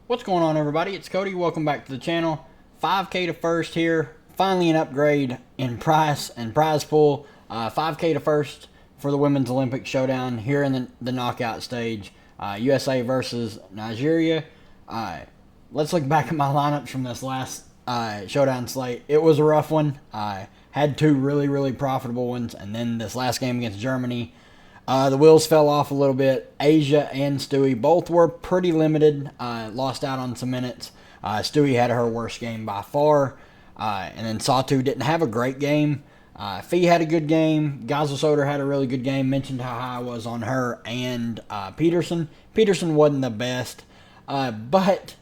What's going on, everybody? It's Cody. Welcome back to the channel. 5K to first here. Finally an upgrade in price and prize pool. 5K to first for the Women's Olympic Showdown here in the knockout stage. USA versus Nigeria. Let's look back at my lineups from this last Showdown slate. It was a rough one. I had two really profitable ones, and then this last game against Germany, the wheels fell off a little bit. Asia and Stewie both were pretty limited. Lost out on some minutes. Stewie had her worst game by far. And then Satu didn't have a great game. Fee had a good game. Gazelsoder had a really good game. Mentioned how high I was on her and Peterson. Peterson wasn't the best. But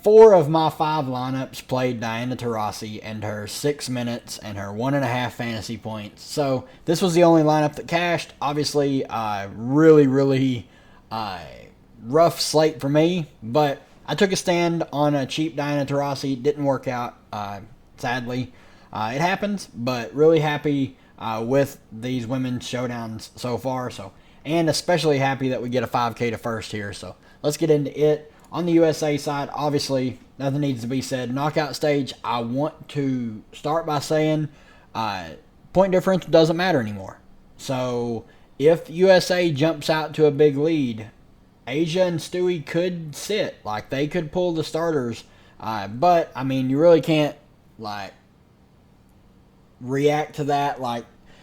4 of my 5 lineups played Diana Taurasi and her 6 minutes and her 1.5 fantasy points. So this was the only lineup that cashed. Obviously, really rough slate for me. But I took a stand on a cheap Diana Taurasi. Didn't work out, sadly. It happens, but really happy with these women's showdowns so far. And especially happy that we get a 5K to first here. So let's get into it. On the USA side, obviously, nothing needs to be said. Knockout stage, I want to start by saying point difference doesn't matter anymore. So if USA jumps out to a big lead, Asia and Stewie could sit. Like, they could pull the starters. But, I mean, you really can't, react to that.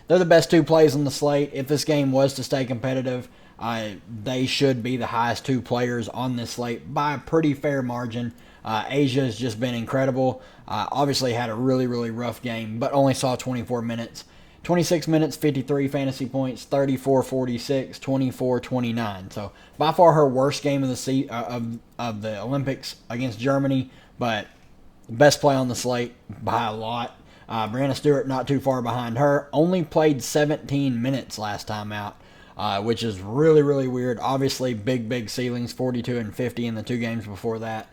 They're the best 2 plays on the slate. If this game was to stay competitive, they should be the highest 2 players on this slate by a pretty fair margin. Asia has just been incredible. Obviously had a really rough game, but only saw 24 minutes. 26 minutes, 53 fantasy points, 34-46, 24-29. So by far her worst game of the Olympics against Germany, but best play on the slate by a lot. Brianna Stewart not too far behind her. Only played 17 minutes last time out. Which is really weird. Obviously, big ceilings, 42 and 50 in the 2 games before that.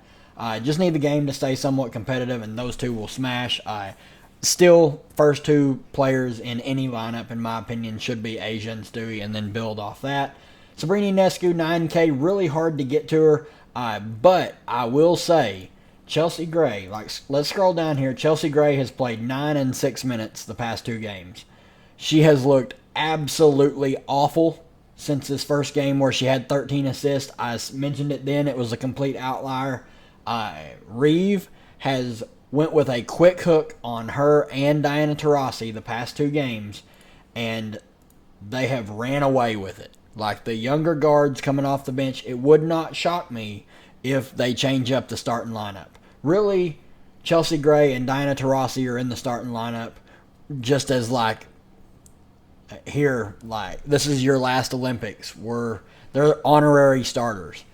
Just need the game to stay somewhat competitive, and those 2 will smash. Still, first 2 players in any lineup, in my opinion, should be Asia and Stewie, and then build off that. Sabrina Ionescu, 9K, really hard to get to her. But I will say, Chelsea Gray, let's scroll down here. Chelsea Gray has played 9 and 6 minutes the past 2 games. She has looked absolutely awful since this first game where she had 13 assists. I mentioned it then. It was a complete outlier. Reeve has went with a quick hook on her and Diana Taurasi the past 2 games, and they have ran away with it. Like the younger guards coming off the bench, it would not shock me if they change up the starting lineup. Really, Chelsea Gray and Diana Taurasi are in the starting lineup just as here, this is your last Olympics. They're honorary starters.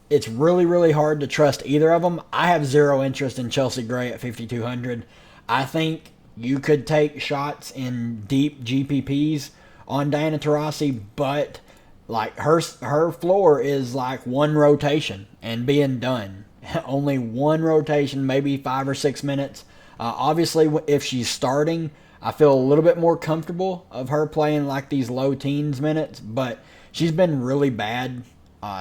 It's really hard to trust either of them. I have zero interest in Chelsea Gray at 5,200. I think you could take shots in deep GPPs on Diana Taurasi, but her floor is 1 rotation and being done. Only 1 rotation, maybe 5 or 6 minutes. Obviously, if she's starting, I feel a little bit more comfortable of her playing these low teens minutes, but she's been really bad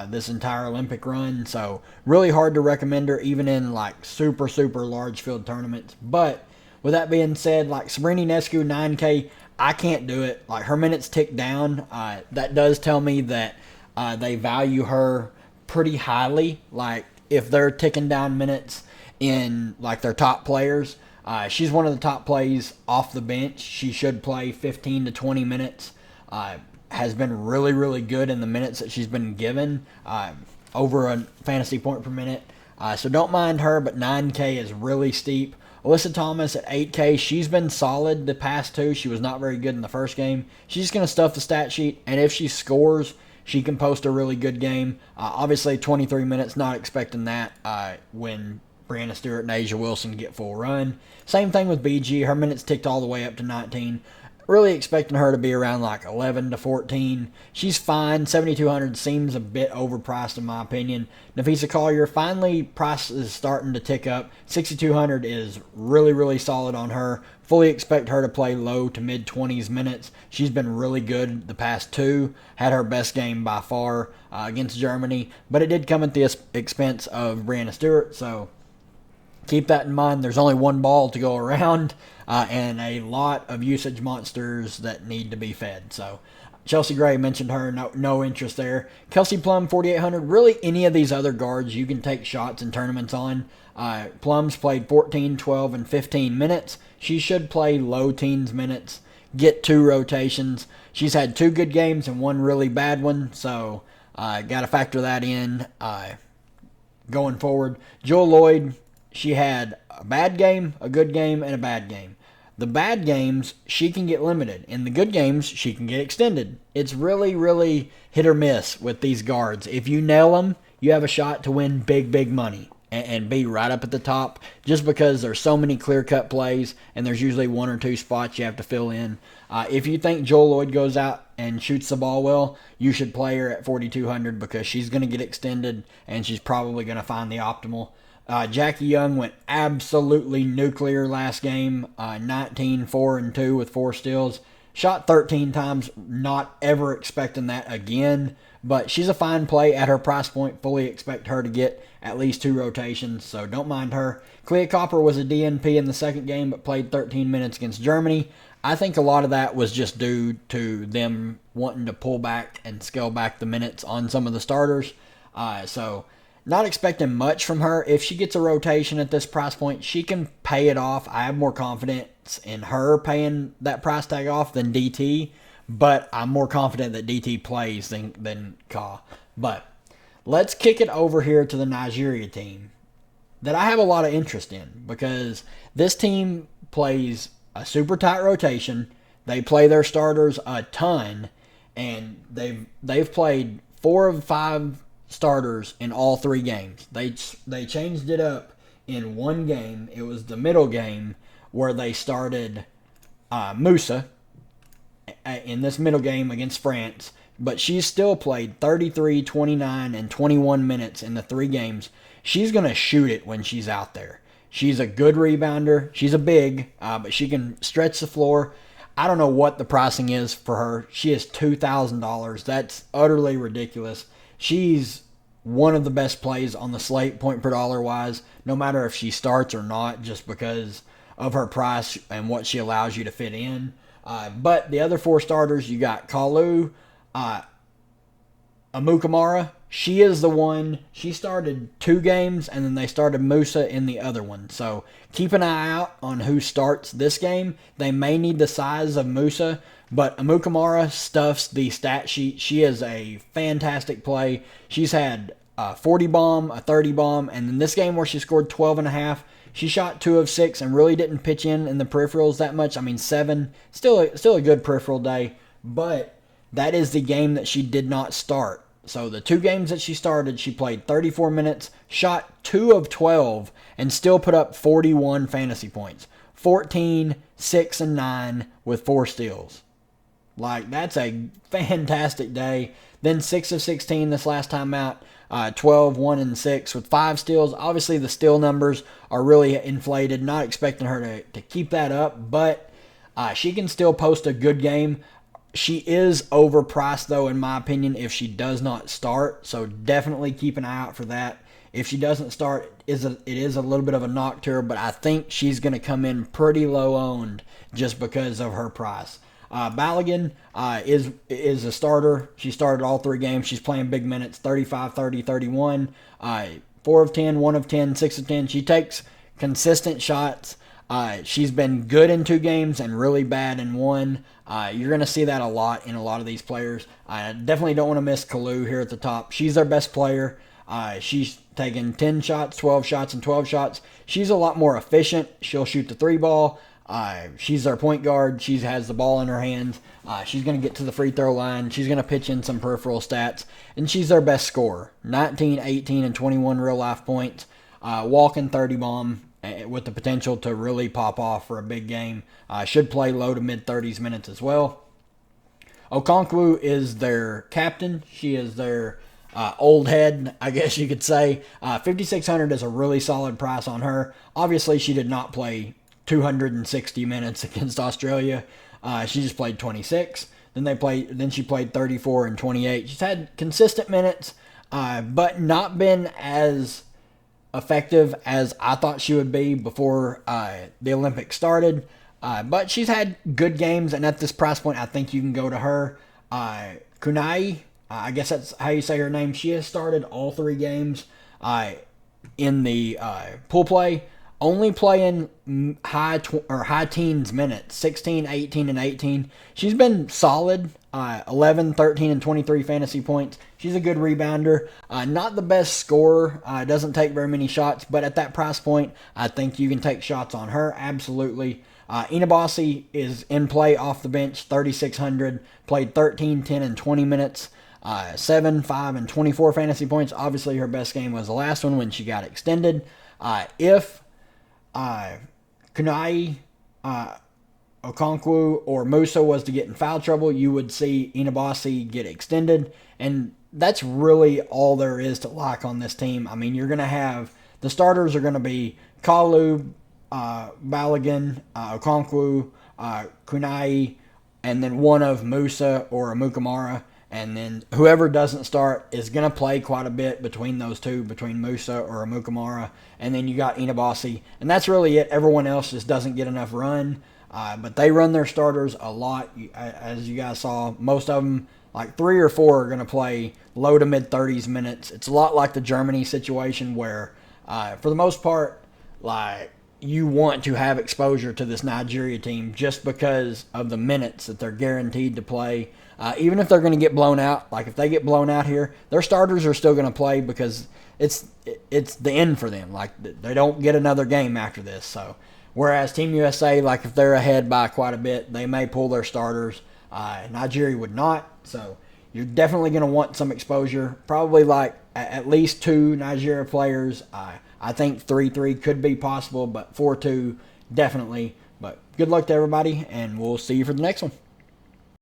this entire Olympic run, so really hard to recommend her even in super large field tournaments. But with that being said, Sabrina Ionescu, 9K, I can't do it. Her minutes tick down. That does tell me that they value her pretty highly. If they're ticking down minutes in their top players, she's one of the top plays off the bench. She should play 15 to 20 minutes. Has been really good in the minutes that she's been given, over a fantasy point per minute. So don't mind her, but 9K is really steep. Alyssa Thomas at 8K, she's been solid the past 2. She was not very good in the first game. She's just going to stuff the stat sheet, and if she scores, she can post a really good game. Obviously, 23 minutes, not expecting that when Brianna Stewart and Asia Wilson get full run. Same thing with BG. Her minutes ticked all the way up to 19. Really expecting her to be around like 11 to 14. She's fine. 7,200 seems a bit overpriced in my opinion. Nafisa Collier, finally price is starting to tick up. 6,200 is really, really solid on her. Fully expect her to play low to mid 20s minutes. She's been really good the past two. Had her best game by far against Germany, but it did come at the expense of Brianna Stewart, so keep that in mind. There's only one ball to go around and a lot of usage monsters that need to be fed. So Chelsea Gray, mentioned her, no interest there. Kelsey Plum, 4,800. Really, any of these other guards you can take shots in tournaments on. Plum's played 14, 12, and 15 minutes. She should play low teens minutes, get 2 rotations. She's had 2 good games and 1 really bad one, so got to factor that in going forward. Jewel Lloyd, she had a bad game, a good game, and a bad game. The bad games, she can get limited. In the good games, she can get extended. It's really, really hit or miss with these guards. If you nail them, you have a shot to win big, big money and be right up at the top, just because there's so many clear-cut plays and there's usually 1 or 2 spots you have to fill in. If you think Joel Lloyd goes out and shoots the ball well, you should play her at 4,200 because she's going to get extended and she's probably going to find the optimal. Jackie Young went absolutely nuclear last game. 19, 4, and 2 with 4 steals. Shot 13 times. Not ever expecting that again. But she's a fine play at her price point. Fully expect her to get at least 2 rotations, so don't mind her. Clea Copper was a DNP in the second game, but played 13 minutes against Germany. I think a lot of that was just due to them wanting to pull back and scale back the minutes on some of the starters. So not expecting much from her. If she gets a rotation at this price point, she can pay it off. I have more confidence in her paying that price tag off than DT, but I'm more confident that DT plays than Ka. But let's kick it over here to the Nigeria team that I have a lot of interest in, because this team plays a super tight rotation. They play their starters a ton, and they've played 4 of 5 starters in all 3 games. They changed it up in one game. It was the middle game where they started Musa in this middle game against France, but she's still played 33, 29, and 21 minutes in the 3 games. She's going to shoot it when she's out there. She's a good rebounder. She's a big, but she can stretch the floor. I don't know what the pricing is for her. She is $2,000. That's utterly ridiculous. She's one of the best plays on the slate, point per dollar wise, no matter if she starts or not, just because of her price and what she allows you to fit in. But the other 4 starters, you got Kalu, Amukamara. She is the one. She started 2 games, and then they started Musa in the other one. So keep an eye out on who starts this game. They may need the size of Musa, but Amukamara stuffs the stat sheet. She is a fantastic play. She's had a 40 bomb, a 30 bomb, and in this game where she scored 12.5, she shot 2 of 6 and really didn't pitch in the peripherals that much. I mean, 7, still a good peripheral day, but that is the game that she did not start. So the 2 games that she started, she played 34 minutes, shot 2 of 12, and still put up 41 fantasy points. 14, 6, and 9 with 4 steals. Like, that's a fantastic day. Then 6 of 16 this last time out. 12, 1, and 6 with 5 steals. Obviously, the steal numbers are really inflated. Not expecting her to keep that up, but she can still post a good game. She is overpriced, though, in my opinion, if she does not start. So definitely keep an eye out for that. If she doesn't start, it is a little bit of a knock to her, but I think she's going to come in pretty low owned just because of her price. Balogun is a starter. She started all 3 games. She's playing big minutes, 35, 30, 31, 4 of 10, 1 of 10, 6 of 10. She takes consistent shots. She's been good in 2 games and really bad in 1. You're going to see that a lot in a lot of these players. I definitely don't want to miss Kalu here at the top. She's their best player. She's taken 10 shots, 12 shots, and 12 shots. She's a lot more efficient. She'll shoot the 3 ball. She's their point guard. She has the ball in her hands. She's going to get to the free throw line. She's going to pitch in some peripheral stats. And she's their best scorer. 19, 18, and 21 real life points. Walking 30 bomb with the potential to really pop off for a big game. Should play low to mid 30s minutes as well. Okonkwo is their captain. She is their old head, I guess you could say. 5,600 is a really solid price on her. Obviously, she did not play 260 minutes against Australia. She just played 26. Then she played 34 and 28. She's had consistent minutes, but not been as effective as I thought she would be before the Olympics started. But she's had good games, and at this price point, I think you can go to her. Kunai, I guess that's how you say her name. She has started all 3 games in the pool play, only playing high teens minutes, 16, 18, and 18. She's been solid, 11, 13, and 23 fantasy points. She's a good rebounder. Not the best scorer. Doesn't take very many shots, but at that price point, I think you can take shots on her, absolutely. Inabasi is in play off the bench, 3,600, played 13, 10, and 20 minutes, 7, 5, and 24 fantasy points. Obviously, her best game was the last one when she got extended. If Kunai, Okonkwo, or Musa was to get in foul trouble, you would see Inabasi get extended, and that's really all there is to like on this team. I mean, you're going to have, the starters are going to be Kalu, Balogun, Okonkwo, Kunai, and then one of Musa or Amukamara. And then whoever doesn't start is going to play quite a bit between those two, between Musa or Amukamara. And then you got Inabasi. And that's really it. Everyone else just doesn't get enough run. But they run their starters a lot. As you guys saw, most of them, like 3 or 4, are going to play low to mid 30s minutes. It's a lot like the Germany situation where, for the most part, like, you want to have exposure to this Nigeria team just because of the minutes that they're guaranteed to play. Even if they're going to get blown out, like if they get blown out here, their starters are still going to play because it's the end for them. Like, they don't get another game after this. So, whereas Team USA, like if they're ahead by quite a bit, they may pull their starters. Nigeria would not. So, you're definitely going to want some exposure. Probably like at least 2 Nigeria players. I think 3-3 could be possible, but 4-2 definitely. But good luck to everybody, and we'll see you for the next one.